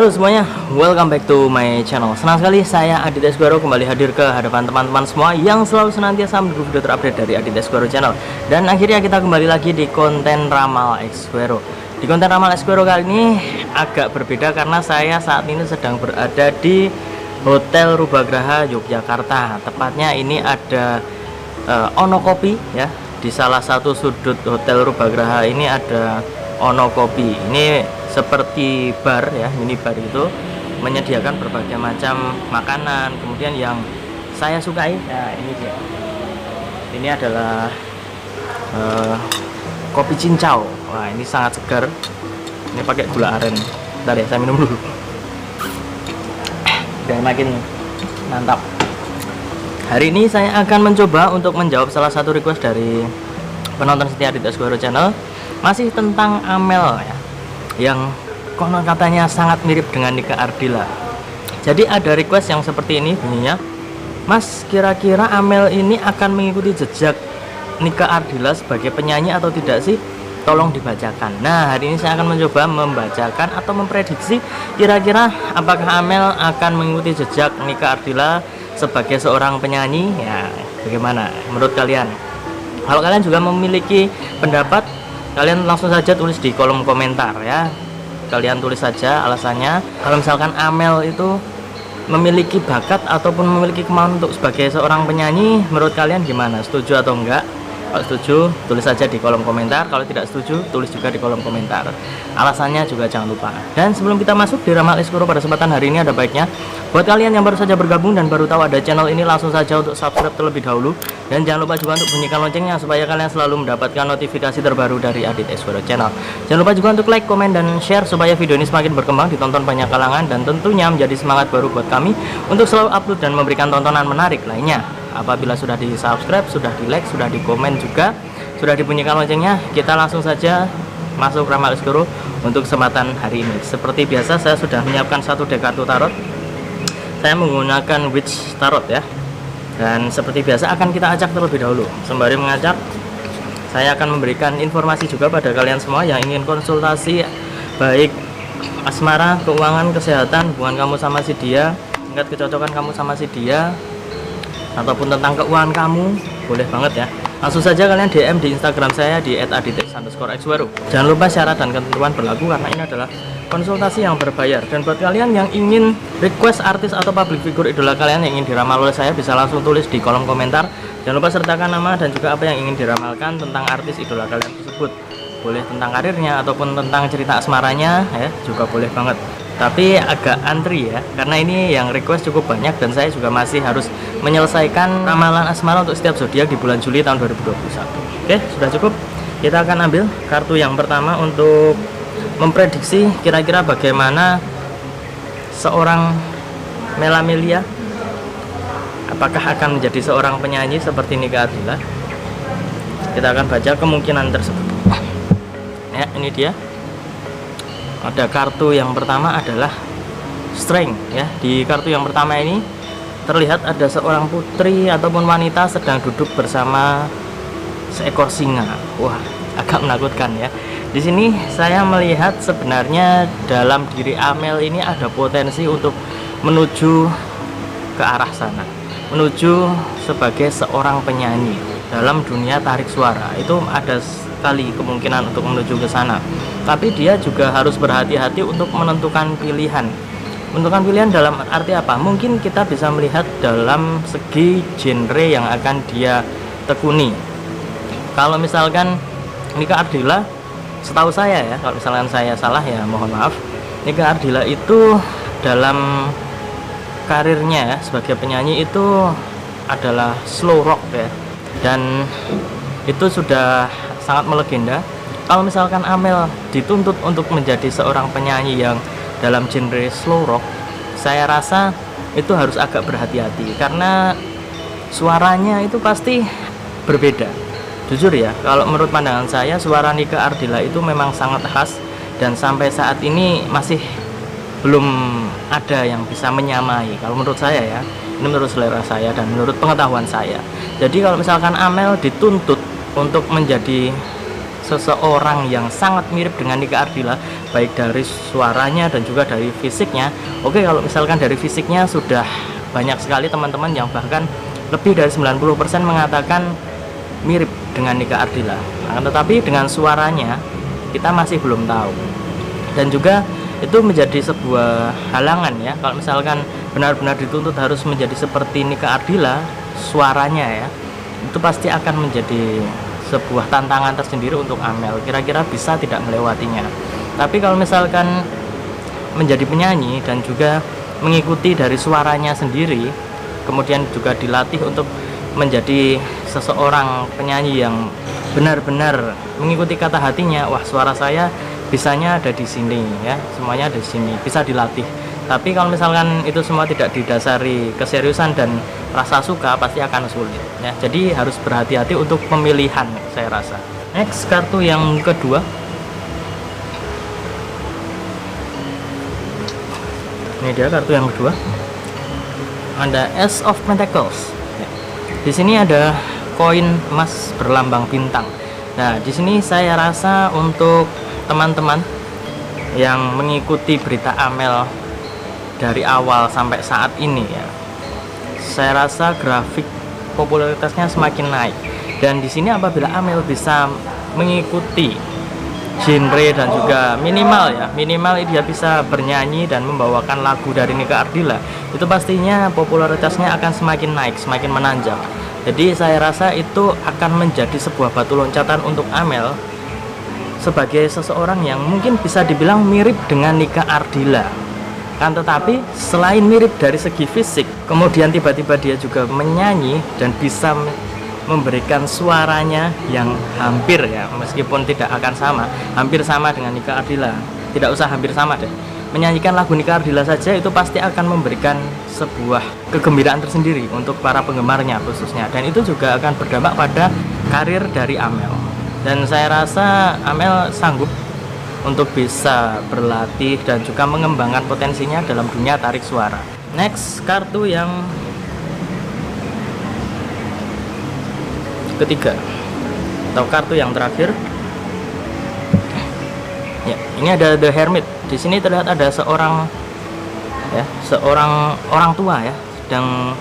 Halo semuanya, welcome back to my channel. Senang sekali saya Aditya Esquero kembali hadir ke hadapan teman-teman semua yang selalu senantiasa menunggu video terupdate dari Aditya Esquero channel. Dan akhirnya kita kembali lagi di konten Ramal Esquero. Di konten Ramal Esquero kali ini agak berbeda karena saya saat ini sedang berada di Hotel Rubagraha Yogyakarta. Tepatnya ini ada Ono Kopi ya. Di salah satu sudut Hotel Rubagraha ini ada Ono Kopi. Ini seperti bar ya, mini bar itu menyediakan berbagai macam makanan. Kemudian yang saya sukai, nah ini dia. Ini adalah kopi cincau. Wah, ini sangat segar. Ini pakai gula aren. Bentar ya, saya minum dulu. Dan makin mantap. Hari ini saya akan mencoba untuk menjawab salah satu request dari penonton setia Aditya Esquero channel, masih tentang Amel ya, yang konon katanya sangat mirip dengan Nika Ardila. Jadi ada request yang seperti ini bunyinya, Mas, kira-kira Amel ini akan mengikuti jejak Nika Ardila sebagai penyanyi atau tidak sih? Tolong dibacakan. Nah, hari ini saya akan mencoba membacakan atau memprediksi kira-kira apakah Amel akan mengikuti jejak Nika Ardila sebagai seorang penyanyi. Ya, bagaimana menurut kalian? Kalau kalian juga memiliki pendapat, kalian langsung saja tulis di kolom komentar ya. Kalian tulis saja alasannya. Kalau misalkan Amel itu memiliki bakat ataupun memiliki kemauan untuk sebagai seorang penyanyi, menurut kalian gimana? Setuju atau enggak? Kalau setuju, tulis saja di kolom komentar. Kalau tidak setuju, tulis juga di kolom komentar. Alasannya juga jangan lupa. Dan sebelum kita masuk di Ramal Esquero pada kesempatan hari ini, ada baiknya buat kalian yang baru saja bergabung dan baru tahu ada channel ini, langsung saja untuk subscribe terlebih dahulu. Dan jangan lupa juga untuk bunyikan loncengnya supaya kalian selalu mendapatkan notifikasi terbaru dari Aditya Esquero channel. Jangan lupa juga untuk like, komen, dan share supaya video ini semakin berkembang, ditonton banyak kalangan, dan tentunya menjadi semangat baru buat kami untuk selalu upload dan memberikan tontonan menarik lainnya. Apabila sudah di subscribe, sudah di like, sudah di komen juga, sudah dibunyikan loncengnya, kita langsung saja masuk Ramal Esquero untuk kesempatan hari ini. Seperti biasa, saya sudah menyiapkan satu deck kartu tarot. Saya menggunakan Witch Tarot ya. Dan seperti biasa akan kita acak terlebih dahulu. Sembari mengacak, saya akan memberikan informasi juga pada kalian semua yang ingin konsultasi baik asmara, keuangan, kesehatan, hubungan kamu sama si dia, tingkat kecocokan kamu sama si dia, ataupun tentang keuangan kamu, boleh banget ya. Langsung saja kalian DM di Instagram saya di @aditya_esquero. Jangan lupa syarat dan ketentuan berlaku karena ini adalah konsultasi yang berbayar. Dan buat kalian yang ingin request artis atau public figure idola kalian yang ingin diramal oleh saya, bisa langsung tulis di kolom komentar. Jangan lupa sertakan nama dan juga apa yang ingin diramalkan tentang artis idola kalian tersebut. Boleh tentang karirnya ataupun tentang cerita asmaranya ya, juga boleh banget. Tapi agak antri ya, karena ini yang request cukup banyak dan saya juga masih harus menyelesaikan ramalan asmara untuk setiap zodiak di bulan Juli tahun 2021. Oke, sudah cukup. Kita akan ambil kartu yang pertama untuk memprediksi kira-kira bagaimana seorang Mela Melia, apakah akan menjadi seorang penyanyi seperti Nika Ardila. Kita akan baca kemungkinan tersebut ya. Ini dia. Ada kartu yang pertama adalah Strength ya. Di kartu yang pertama ini terlihat ada seorang putri ataupun wanita sedang duduk bersama seekor singa. Wah, agak menakutkan ya. Di sini saya melihat sebenarnya dalam diri Amel ini ada potensi untuk menuju ke arah sana, menuju sebagai seorang penyanyi dalam dunia tarik suara. Itu ada sekali kemungkinan untuk menuju ke sana. Tapi dia juga harus berhati-hati untuk menentukan pilihan. Menentukan pilihan dalam arti apa? Mungkin kita bisa melihat dalam segi genre yang akan dia tekuni. Kalau misalkan Nika Ardila, setahu saya ya, kalau misalkan saya salah ya mohon maaf, Nika Ardila itu dalam karirnya ya, sebagai penyanyi itu adalah slow rock ya, dan itu sudah sangat melegenda. Kalau misalkan Amel dituntut untuk menjadi seorang penyanyi yang dalam genre slow rock, saya rasa itu harus agak berhati-hati karena suaranya itu pasti berbeda. Jujur ya, kalau menurut pandangan saya, suara Nika Ardila itu memang sangat khas dan sampai saat ini masih belum ada yang bisa menyamai. Kalau menurut saya ya, ini menurut selera saya dan menurut pengetahuan saya. Jadi kalau misalkan Amel dituntut untuk menjadi seseorang yang sangat mirip dengan Nika Ardila, baik dari suaranya dan juga dari fisiknya. Oke, kalau misalkan dari fisiknya sudah banyak sekali teman-teman yang bahkan lebih dari 90% mengatakan mirip dengan Nika Ardila. Tetapi dengan suaranya kita masih belum tahu. Dan juga itu menjadi sebuah halangan ya, kalau misalkan benar-benar dituntut harus menjadi seperti Nika Ardila suaranya ya, itu pasti akan menjadi sebuah tantangan tersendiri untuk Amel. Kira-kira bisa tidak melewatinya. Tapi kalau misalkan menjadi penyanyi dan juga mengikuti dari suaranya sendiri, kemudian juga dilatih untuk menjadi seseorang penyanyi yang benar-benar mengikuti kata hatinya, wah suara saya bisanya ada di sini ya, semuanya ada di sini, bisa dilatih. Tapi kalau misalkan itu semua tidak didasari keseriusan dan rasa suka, pasti akan sulit ya. Jadi harus berhati-hati untuk pemilihan, saya rasa. Next, kartu yang kedua. Ini dia kartu yang kedua. Ada Ace of Pentacles. Di sini ada koin emas berlambang bintang. Nah, di sini saya rasa untuk teman-teman yang mengikuti berita Amel dari awal sampai saat ini ya, saya rasa grafik popularitasnya semakin naik. Dan di sini apabila Amel bisa mengikuti genre dan juga minimal dia bisa bernyanyi dan membawakan lagu dari Nika Ardila, itu pastinya popularitasnya akan semakin naik, semakin menanjak. Jadi saya rasa itu akan menjadi sebuah batu loncatan untuk Amel sebagai seseorang yang mungkin bisa dibilang mirip dengan Nika Ardila. Kan tetapi selain mirip dari segi fisik, kemudian tiba-tiba dia juga menyanyi dan bisa memberikan suaranya yang hampir ya, meskipun tidak akan sama, hampir sama dengan Nika Ardila. Tidak usah hampir sama deh, menyanyikan lagu Nika Ardila saja itu pasti akan memberikan sebuah kegembiraan tersendiri untuk para penggemarnya khususnya. Dan itu juga akan berdampak pada karir dari Amel. Dan saya rasa Amel sanggup untuk bisa berlatih dan juga mengembangkan potensinya dalam dunia tarik suara. Next, kartu yang ketiga atau kartu yang terakhir. Ya, ini ada The Hermit. Di sini terlihat ada seorang orang tua ya, sedang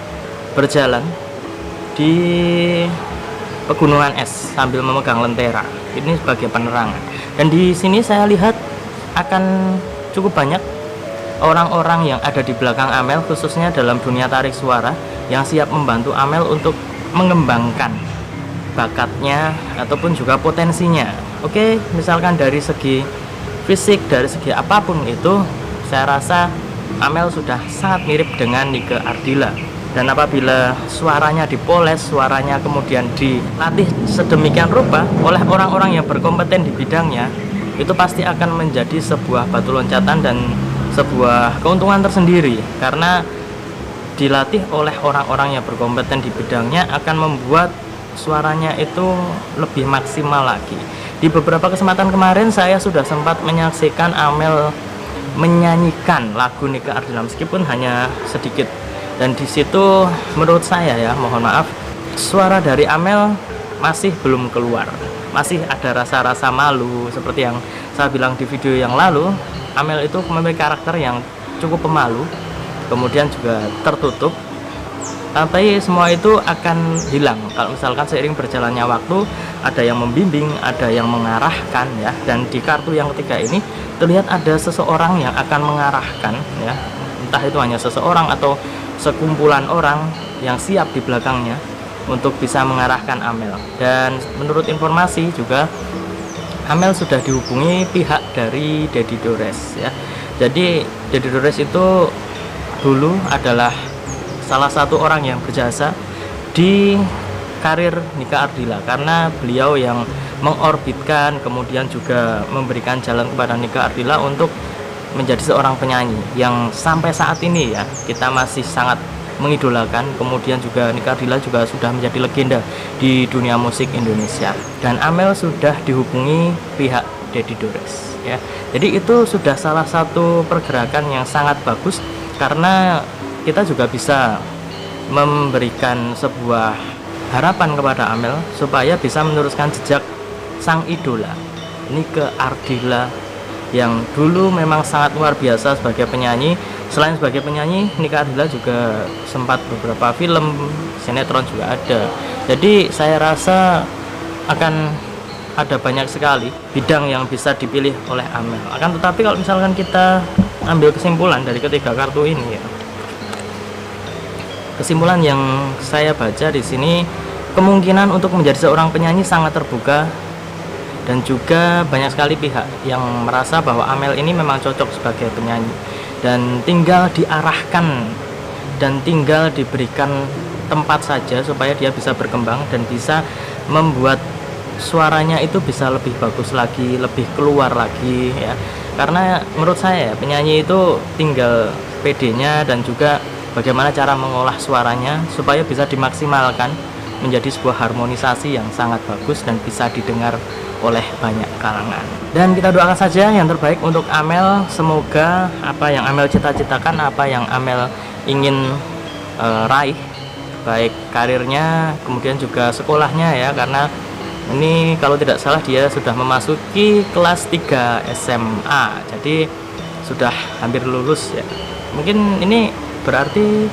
berjalan di pegunungan es sambil memegang lentera. Ini sebagai penerangan. Dan di sini saya lihat akan cukup banyak orang-orang yang ada di belakang Amel, khususnya dalam dunia tarik suara, yang siap membantu Amel untuk mengembangkan bakatnya ataupun juga potensinya. Oke, misalkan dari segi fisik, dari segi apapun itu, saya rasa Amel sudah sangat mirip dengan Nika Ardila. Dan apabila suaranya dipoles, suaranya kemudian dilatih sedemikian rupa oleh orang-orang yang berkompeten di bidangnya, itu pasti akan menjadi sebuah batu loncatan dan sebuah keuntungan tersendiri. Karena dilatih oleh orang-orang yang berkompeten di bidangnya akan membuat suaranya itu lebih maksimal lagi. Di beberapa kesempatan kemarin saya sudah sempat menyaksikan Amel menyanyikan lagu Nika Ardila meskipun hanya sedikit. Dan di situ menurut saya ya, mohon maaf, suara dari Amel masih belum keluar. Masih ada rasa-rasa malu seperti yang saya bilang di video yang lalu. Amel itu memiliki karakter yang cukup pemalu, kemudian juga tertutup. Tapi semua itu akan hilang kalau misalkan seiring berjalannya waktu ada yang membimbing, ada yang mengarahkan ya. Dan di kartu yang ketiga ini terlihat ada seseorang yang akan mengarahkan ya. Entah itu hanya seseorang atau sekumpulan orang yang siap di belakangnya untuk bisa mengarahkan Amel. Dan menurut informasi juga Amel sudah dihubungi pihak dari Deddy Dores ya. Jadi Deddy Dores itu dulu adalah salah satu orang yang berjasa di karir Nika Ardila, karena beliau yang mengorbitkan kemudian juga memberikan jalan kepada Nika Ardila untuk menjadi seorang penyanyi yang sampai saat ini ya kita masih sangat mengidolakan. Kemudian juga Nika Ardila juga sudah menjadi legenda di dunia musik Indonesia. Dan Amel sudah dihubungi pihak Deddy Dores ya. Jadi itu sudah salah satu pergerakan yang sangat bagus, karena kita juga bisa memberikan sebuah harapan kepada Amel supaya bisa meneruskan jejak sang idola Nike Ardilla yang dulu memang sangat luar biasa sebagai penyanyi. Selain sebagai penyanyi, Nike Ardilla juga sempat beberapa film, sinetron juga ada. Jadi saya rasa akan ada banyak sekali bidang yang bisa dipilih oleh Amel. Akan tetapi kalau misalkan kita ambil kesimpulan dari ketiga kartu ini ya, kesimpulan yang saya baca di sini, kemungkinan untuk menjadi seorang penyanyi sangat terbuka, dan juga banyak sekali pihak yang merasa bahwa Amel ini memang cocok sebagai penyanyi dan tinggal diarahkan dan tinggal diberikan tempat saja supaya dia bisa berkembang dan bisa membuat suaranya itu bisa lebih bagus lagi, lebih keluar lagi ya. Karena menurut saya penyanyi itu tinggal PD-nya dan juga bagaimana cara mengolah suaranya supaya bisa dimaksimalkan menjadi sebuah harmonisasi yang sangat bagus dan bisa didengar oleh banyak kalangan. Dan kita doakan saja yang terbaik untuk Amel. Semoga apa yang Amel cita-citakan, apa yang Amel ingin raih, baik karirnya kemudian juga sekolahnya ya, karena ini kalau tidak salah dia sudah memasuki kelas 3 SMA, jadi sudah hampir lulus ya. Mungkin ini berarti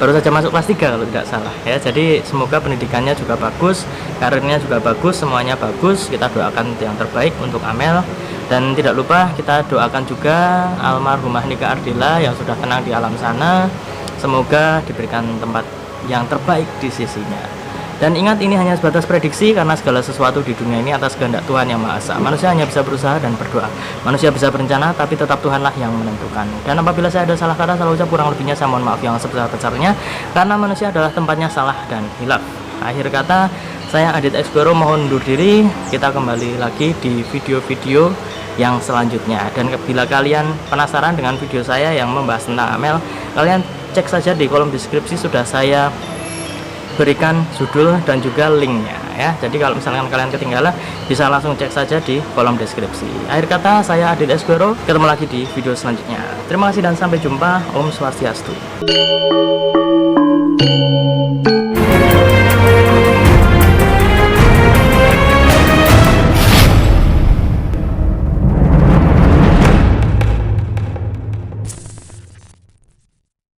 baru saja masuk kelas 3 kalau tidak salah ya. Jadi semoga pendidikannya juga bagus, karirnya juga bagus, semuanya bagus. Kita doakan yang terbaik untuk Amel. Dan tidak lupa kita doakan juga almarhumah Nike Ardilla yang sudah tenang di alam sana, semoga diberikan tempat yang terbaik di sisinya. Dan ingat, ini hanya sebatas prediksi karena segala sesuatu di dunia ini atas kehendak Tuhan Yang Maha Esa. Manusia hanya bisa berusaha dan berdoa. Manusia bisa berencana, tapi tetap Tuhanlah yang menentukan. Dan apabila saya ada salah kata, salah ucap, kurang lebihnya saya mohon maaf yang sebesar-besarnya, karena manusia adalah tempatnya salah dan hilaf. Akhir kata, saya Adit Exploro mohon undur diri. Kita kembali lagi di video-video yang selanjutnya. Dan bila kalian penasaran dengan video saya yang membahas tentang Amel, kalian cek saja di kolom deskripsi, sudah saya berikan judul dan juga linknya ya. Jadi kalau misalkan kalian ketinggalan, bisa langsung cek saja di kolom deskripsi. Akhir kata, saya Adit Exploro, ketemu lagi di video selanjutnya. Terima kasih dan sampai jumpa. Om Swastiastu.